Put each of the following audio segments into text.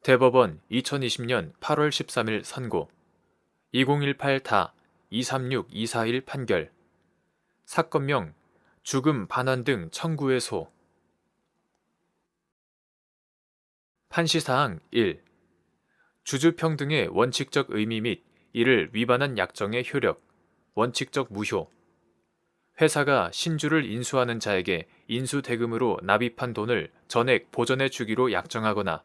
대법원 2020년 8월 13일 선고 2018-236-241 판결 사건명 죽음 반환 등 청구의 소 판시사항 1. 주주평등의 원칙적 의미 및 이를 위반한 약정의 효력, 원칙적 무효 회사가 신주를 인수하는 자에게 인수대금으로 납입한 돈을 전액 보전해 주기로 약정하거나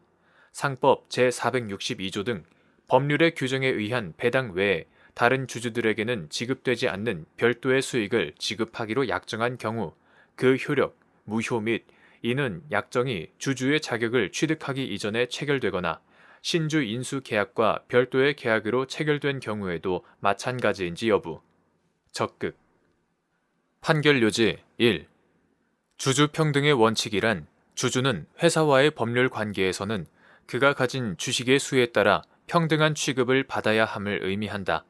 상법 제462조 등 법률의 규정에 의한 배당 외에 다른 주주들에게는 지급되지 않는 별도의 수익을 지급하기로 약정한 경우 그 효력, 무효 및 이는 약정이 주주의 자격을 취득하기 이전에 체결되거나 신주 인수 계약과 별도의 계약으로 체결된 경우에도 마찬가지인지 여부. 적극. 판결 요지 1. 주주평등의 원칙이란 주주는 회사와의 법률 관계에서는 그가 가진 주식의 수에 따라 평등한 취급을 받아야 함을 의미한다.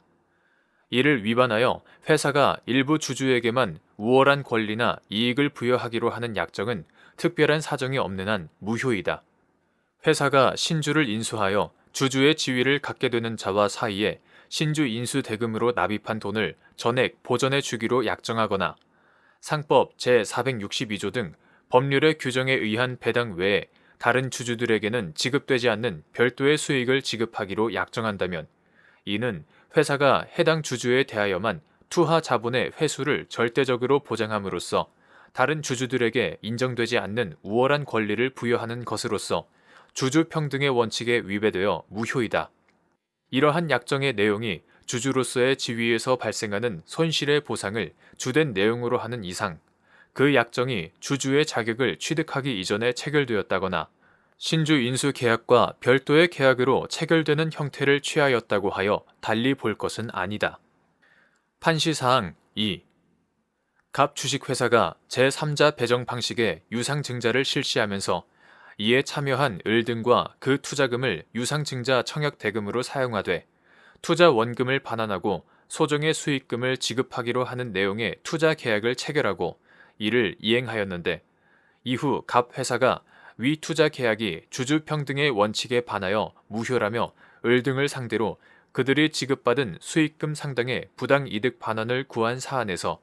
이를 위반하여 회사가 일부 주주에게만 우월한 권리나 이익을 부여하기로 하는 약정은 특별한 사정이 없는 한 무효이다. 회사가 신주를 인수하여 주주의 지위를 갖게 되는 자와 사이에 신주 인수 대금으로 납입한 돈을 전액 보전해 주기로 약정하거나 상법 제462조 등 법률의 규정에 의한 배당 외에 다른 주주들에게는 지급되지 않는 별도의 수익을 지급하기로 약정한다면 이는 회사가 해당 주주에 대하여만 투하 자본의 회수를 절대적으로 보장함으로써 다른 주주들에게 인정되지 않는 우월한 권리를 부여하는 것으로서 주주평등의 원칙에 위배되어 무효이다. 이러한 약정의 내용이 주주로서의 지위에서 발생하는 손실의 보상을 주된 내용으로 하는 이상 그 약정이 주주의 자격을 취득하기 이전에 체결되었다거나 신주 인수 계약과 별도의 계약으로 체결되는 형태를 취하였다고 하여 달리 볼 것은 아니다. 판시사항 2. 갑 주식회사가 제3자 배정 방식의 유상증자를 실시하면서 이에 참여한 을 등과 그 투자금을 유상증자 청약대금으로 사용하되 투자 원금을 반환하고 소정의 수익금을 지급하기로 하는 내용의 투자 계약을 체결하고 이를 이행하였는데 이후 갑 회사가 위 투자 계약이 주주평등의 원칙에 반하여 무효라며 을 등을 상대로 그들이 지급받은 수익금 상당의 부당이득 반환을 구한 사안에서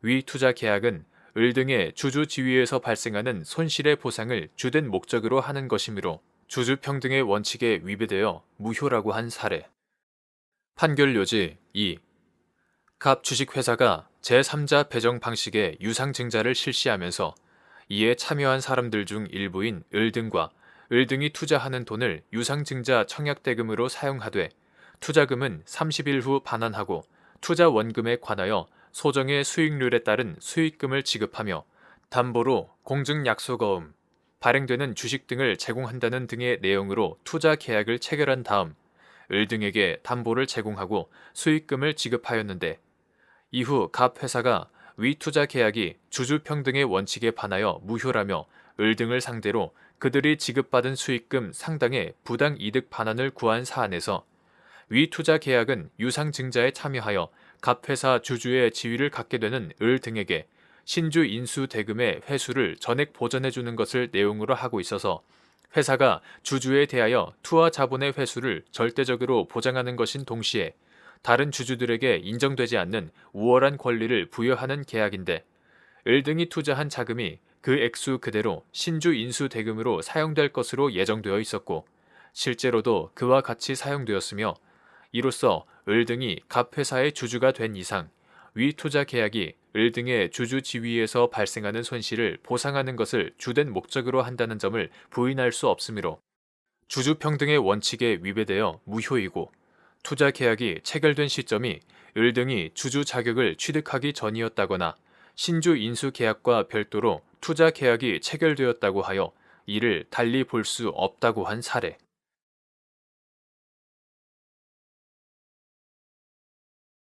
위 투자 계약은 을 등의 주주 지위에서 발생하는 손실의 보상을 주된 목적으로 하는 것이므로 주주평등의 원칙에 위배되어 무효라고 한 사례. 판결 요지 2. 갑 주식회사가 제3자 배정 방식의 유상증자를 실시하면서 이에 참여한 사람들 중 일부인 을 등과 을 등이 투자하는 돈을 유상증자 청약대금으로 사용하되 투자금은 30일 후 반환하고 투자 원금에 관하여 소정의 수익률에 따른 수익금을 지급하며 담보로 공증약속어음, 발행되는 주식 등을 제공한다는 등의 내용으로 투자 계약을 체결한 다음 을 등에게 담보를 제공하고 수익금을 지급하였는데 이후 갑 회사가 위 투자 계약이 주주평등의 원칙에 반하여 무효라며 을 등을 상대로 그들이 지급받은 수익금 상당의 부당이득 반환을 구한 사안에서 위 투자 계약은 유상증자에 참여하여 갑 회사 주주의 지위를 갖게 되는 을 등에게 신주 인수 대금의 회수를 전액 보전해 주는 것을 내용으로 하고 있어서 회사가 주주에 대하여 투하 자본의 회수를 절대적으로 보장하는 것인 동시에 다른 주주들에게 인정되지 않는 우월한 권리를 부여하는 계약인데 을 등이 투자한 자금이 그 액수 그대로 신주 인수 대금으로 사용될 것으로 예정되어 있었고 실제로도 그와 같이 사용되었으며 이로써 을 등이 갑 회사의 주주가 된 이상 위 투자 계약이 을 등의 주주 지위에서 발생하는 손실을 보상하는 것을 주된 목적으로 한다는 점을 부인할 수 없으므로 주주평등의 원칙에 위배되어 무효이고 투자 계약이 체결된 시점이 을 등이 주주 자격을 취득하기 전이었다거나 신주 인수 계약과 별도로 투자 계약이 체결되었다고 하여 이를 달리 볼 수 없다고 한 사례.